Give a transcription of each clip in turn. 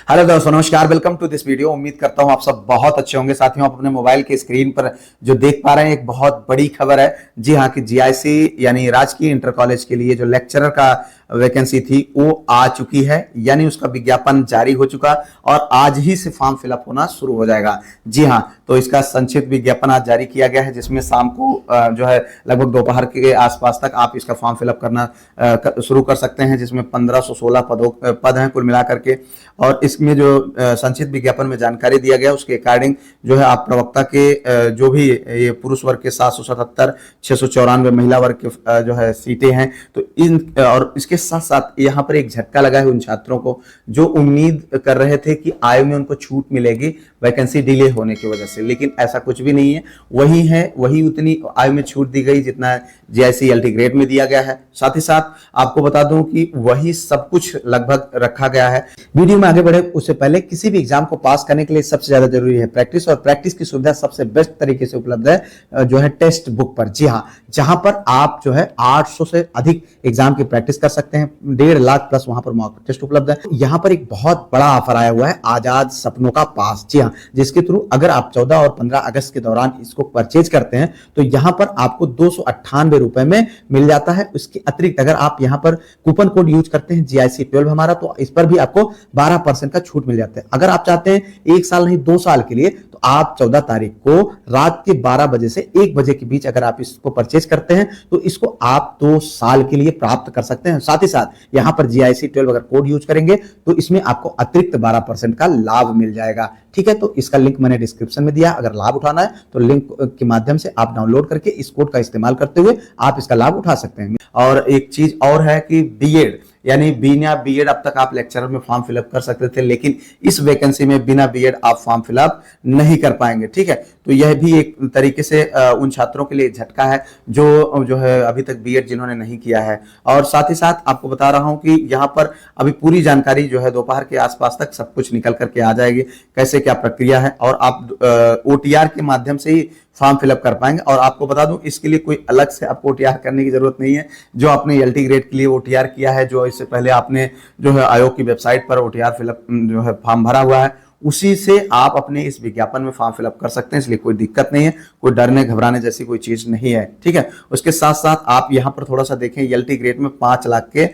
Hello दोस्तों, नमस्कार। Welcome to this video. उम्मीद करता हूं आप सब बहुत अच्छे होंगे। साथियों, आप अपने मोबाइल के स्क्रीन पर जो देख पा रहे हैं, एक बहुत बड़ी खबर है। जी हां, कि जीआईसी यानी राजकीय इंटर कॉलेज के लिए जो लेक्चरर का वैकेंसी थी वो आ चुकी है, यानी उसका विज्ञापन जारी हो चुका और आज ही से फॉर्म फिलअप होना शुरू हो जाएगा। जी हां, तो इसका संक्षिप्त विज्ञापन आज जारी किया गया है, जिसमें शाम को जो है लगभग दोपहर के आसपास तक आप इसका फॉर्म फिलअप करना शुरू कर सकते हैं, जिसमें 1516 पद हैं कुल मिलाकर के। और इसमें जो संक्षिप्त विज्ञापन में जानकारी दिया गया उसके अकॉर्डिंग जो है आप प्रवक्ता के जो भी ये पुरुष वर्ग के 777, 694 महिला वर्ग के जो है सीटें हैं, तो इन और इसके साथ साथ यहाँ पर एक झटका लगा है उन छात्रों को जो उम्मीद कर रहे थे कि आयु में उनको छूट मिलेगी वैकेंसी डिले होने की वजह से, लेकिन ऐसा कुछ भी नहीं है। वही उतनी आयु में छूट दी गई जितना जीआईसी एलटी ग्रेड में दिया गया है। साथ ही साथ आपको बता दूं कि वही सब कुछ लगभग रखा गया है। वीडियो में आगे बढ़े उससे पहले किसी भी एग्जाम को पास करने के लिए सबसे ज्यादा जरूरी है प्रैक्टिस, और प्रैक्टिस की सुविधा सबसे बेस्ट तरीके से उपलब्ध है जो है टेक्स्ट बुक पर। जी हाँ, जहां पर आप जो है 800 से अधिक एग्जाम की प्रैक्टिस कर सकते हैं। 1.5 लाख प्लस वहां पर मॉक टेस्ट उपलब्ध है। यहाँ पर एक बहुत बड़ा ऑफर आया हुआ है, आजाद सपनों का पास। जी हाँ, जिसके थ्रू अगर आप 14 और 15 अगस्त के दौरान इसको परचेज करते हैं तो यहाँ पर आपको 298 रुपए में मिल जाता है। उसके अतिरिक्त अगर आप यहाँ पर कूपन कोड यूज करते हैं GIC12 हमारा, तो इस पर भी आपको 12% का छूट मिल जाता है। अगर आप चाहते हैं 1 साल नहीं 2 साल के लिए, तो आप 14 तारीख को रात के 12 बजे से 1 बजे के बीच अगर आप इसको परचेज करते हैं तो इसको आप 2 साल के लिए प्राप्त कर सकते हैं। साथ ही साथ यहाँ पर GIC12 अगर कोड यूज करेंगे तो इसमें आपको अतिरिक्त 12% का लाभ मिल जाएगा। ठीक है, तो इसका लिंक मैंने डिस्क्रिप्शन में दिया। अगर लाभ उठाना है तो लिंक के माध्यम से आप डाउनलोड करके इस कोड का इस्तेमाल करते हुए आप इसका लाभ उठा सकते हैं। और एक चीज और है कि बीएड यानी बिना बीएड अब तक आप लेक्चरर में फॉर्म फिलअप कर सकते थे, लेकिन इस वैकेंसी में बिना बीएड आप फॉर्म फिलअप नहीं कर पाएंगे। ठीक है, तो यह भी एक तरीके से उन छात्रों के लिए झटका है जो है अभी तक बीएड जिन्होंने नहीं किया है। और साथ ही साथ आपको बता रहा हूं कि यहाँ पर अभी पूरी जानकारी जो है दोपहर के आसपास तक सब कुछ निकल करके आ जाएगी, कैसे क्या प्रक्रिया है, और आप OTR के माध्यम से ही फॉर्म फिलअप कर पाएंगे। और आपको बता दूं इसके लिए कोई अलग से आपको OTR करने की जरूरत नहीं है। जो आपने एलटी ग्रेड के लिए OTR किया है, जो इससे पहले आपने जो है आयोग की वेबसाइट पर OTR फिलअप जो है फॉर्म भरा हुआ है, उसी से आप अपने इस विज्ञापन में फॉर्म फिलअप कर सकते हैं। इसलिए कोई दिक्कत नहीं है, कोई डरने घबराने जैसी कोई चीज नहीं है। ठीक है, उसके साथ साथ आप यहाँ पर थोड़ा सा देखें, एलटी ग्रेड में 5 लाख के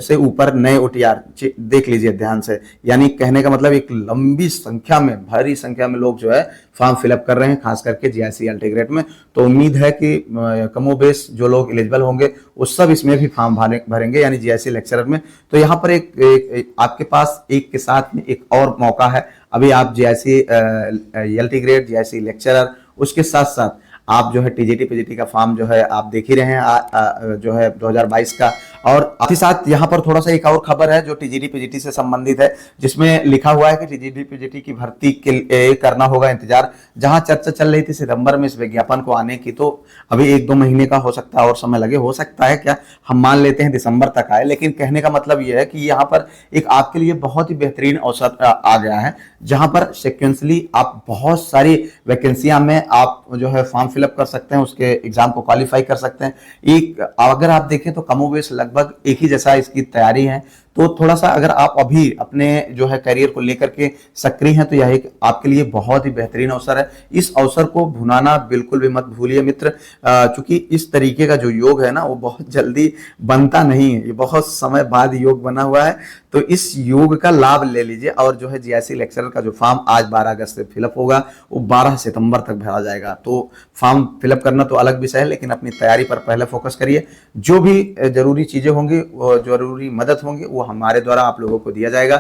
से ऊपर नए OTR देख लीजिए ध्यान से। यानी कहने का मतलब एक लंबी संख्या में, भारी संख्या में लोग जो है फॉर्म फिलअप कर रहे हैं, खास करके जीआईसी एलटी ग्रेड में। तो उम्मीद है कि कमोबेश जो लोग एलिजिबल होंगे वो सब इसमें भी फॉर्म भरेंगे, यानी जीआईसी लेक्चरर में। तो यहाँ पर एक आपके पास एक के साथ में एक और मौका है। अभी आप GIC LT grade, GIC lecturer, उसके साथ साथ आप जो है टीजीटी पीजीटी का फॉर्म जो है आप देख ही रहे हैं जो है 2022 का। और साथ ही साथ यहाँ पर थोड़ा सा एक और खबर है जो टीजीटी पीजीटी से संबंधित है, जिसमें लिखा हुआ है कि टीजीटी पीजीटी की भर्ती के लिए करना होगा इंतजार। जहां चर्चा चल रही थी सितंबर में इस विज्ञापन को आने की, तो अभी 1-2 महीने का हो सकता है और समय लगे, हो सकता है क्या, हम मान लेते हैं दिसंबर तक आए। लेकिन कहने का मतलब यह है कि यहाँ पर एक आपके लिए बहुत ही बेहतरीन अवसर आ गया है, जहां पर सिक्वेंसली आप बहुत सारी वैकेंसियां में आप जो है फॉर्म फिलअप कर सकते हैं, उसके एग्जाम को क्वालिफाई कर सकते हैं। एक अगर आप देखें तो कमोबेश लगभग एक ही जैसा इसकी तैयारी है। तो थोड़ा सा अगर आप अभी अपने जो है करियर को लेकर के सक्रिय हैं तो यह एक आपके लिए बहुत ही बेहतरीन अवसर है। इस अवसर को भुनाना बिल्कुल भी मत भूलिए मित्र, क्योंकि इस तरीके का जो योग है ना वो बहुत जल्दी बनता नहीं है, ये बहुत समय बाद योग बना हुआ है। तो इस योग का लाभ ले लीजिए। और जो है जीआईसी लेक्चरर का जो फॉर्म आज 12 अगस्त से फिलअप होगा वो 12 सितंबर तक भरा जाएगा। तो फॉर्म फिलअप करना तो अलग विषय है, लेकिन अपनी तैयारी पर पहले फोकस करिए। जो भी जरूरी चीजें होंगी, जरूरी मदद होंगी, वो हमारे द्वारा आप लोगों को दिया जाएगा।